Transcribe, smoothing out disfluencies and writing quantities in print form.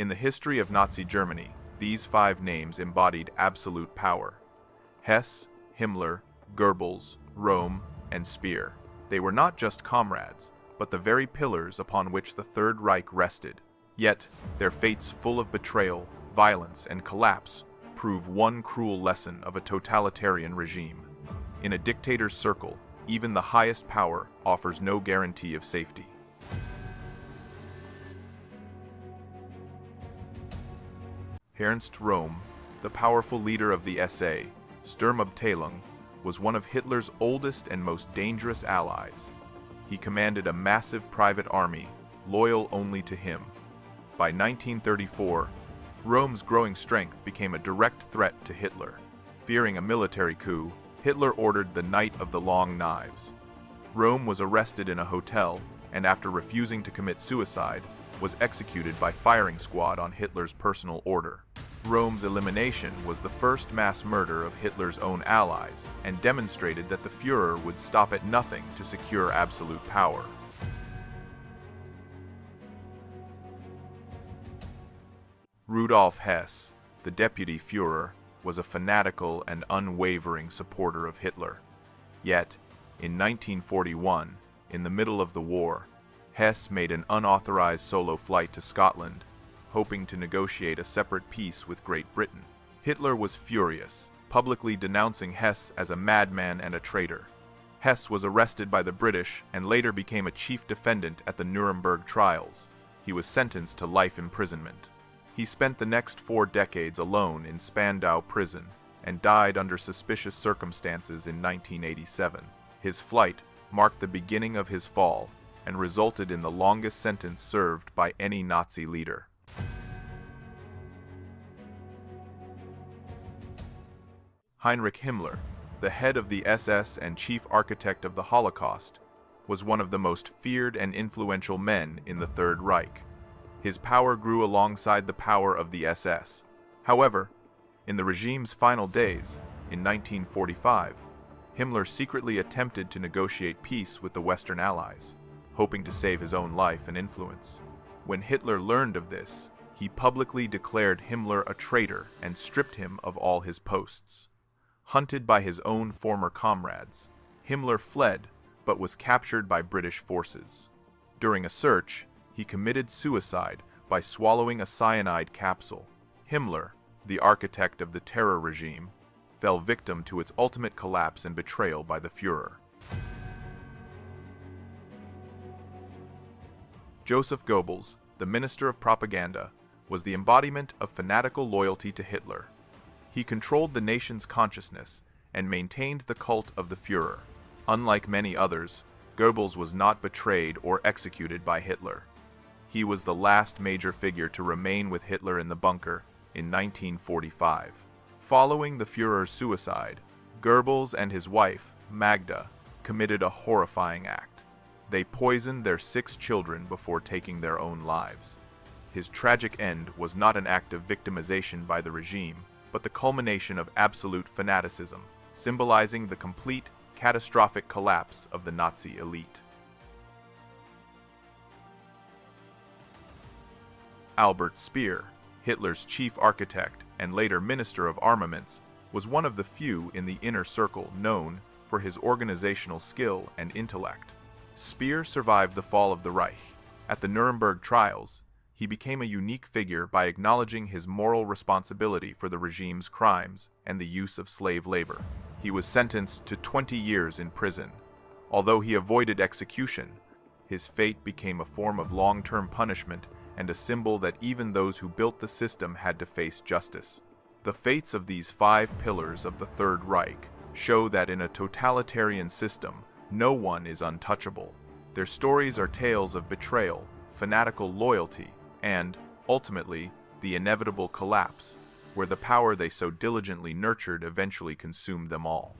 In the history of Nazi Germany, these 5 names embodied absolute power: Hess, Himmler, Goebbels, Röhm, and Speer. They were not just comrades, but the very pillars upon which the Third Reich rested. Yet, their fates full of betrayal, violence, and collapse prove one cruel lesson of a totalitarian regime. In a dictator's circle, even the highest power offers no guarantee of safety. Ernst Röhm, the powerful leader of the SA, Sturmabteilung, was one of Hitler's oldest and most dangerous allies. He commanded a massive private army, loyal only to him. By 1934, Röhm's growing strength became a direct threat to Hitler. Fearing a military coup, Hitler ordered the Night of the Long Knives. Röhm was arrested in a hotel and, after refusing to commit suicide, was executed by firing squad on Hitler's personal order. Röhm's elimination was the first mass murder of Hitler's own allies and demonstrated that the Führer would stop at nothing to secure absolute power. Rudolf Hess, the deputy Führer, was a fanatical and unwavering supporter of Hitler. Yet, in 1941, in the middle of the war, Hess made an unauthorized solo flight to Scotland, hoping to negotiate a separate peace with Great Britain. Hitler was furious, publicly denouncing Hess as a madman and a traitor. Hess was arrested by the British and later became a chief defendant at the Nuremberg trials. He was sentenced to life imprisonment. He spent the next 4 decades alone in Spandau prison and died under suspicious circumstances in 1987. His flight marked the beginning of his fall and resulted in the longest sentence served by any Nazi leader. Heinrich Himmler, the head of the SS and chief architect of the Holocaust, was one of the most feared and influential men in the Third Reich. His power grew alongside the power of the SS. However, in the regime's final days, in 1945, Himmler secretly attempted to negotiate peace with the Western Allies, hoping to save his own life and influence. When Hitler learned of this, he publicly declared Himmler a traitor and stripped him of all his posts. Hunted by his own former comrades, Himmler fled but was captured by British forces. During a search, he committed suicide by swallowing a cyanide capsule. Himmler, the architect of the terror regime, fell victim to its ultimate collapse and betrayal by the Führer. Joseph Goebbels, the Minister of Propaganda, was the embodiment of fanatical loyalty to Hitler. He controlled the nation's consciousness and maintained the cult of the Führer. Unlike many others, Goebbels was not betrayed or executed by Hitler. He was the last major figure to remain with Hitler in the bunker in 1945. Following the Führer's suicide, Goebbels and his wife, Magda, committed a horrifying act. They poisoned their 6 children before taking their own lives. His tragic end was not an act of victimization by the regime, but the culmination of absolute fanaticism, symbolizing the complete, catastrophic collapse of the Nazi elite. Albert Speer, Hitler's chief architect and later Minister of Armaments, was one of the few in the inner circle known for his organizational skill and intellect. Speer survived the fall of the Reich. At the Nuremberg trials, he became a unique figure by acknowledging his moral responsibility for the regime's crimes and the use of slave labor. He was sentenced to 20 years in prison. Although he avoided execution, his fate became a form of long-term punishment and a symbol that even those who built the system had to face justice. The fates of these 5 pillars of the Third Reich show that in a totalitarian system, no one is untouchable. Their stories are tales of betrayal, fanatical loyalty, and, ultimately, the inevitable collapse, where the power they so diligently nurtured eventually consumed them all.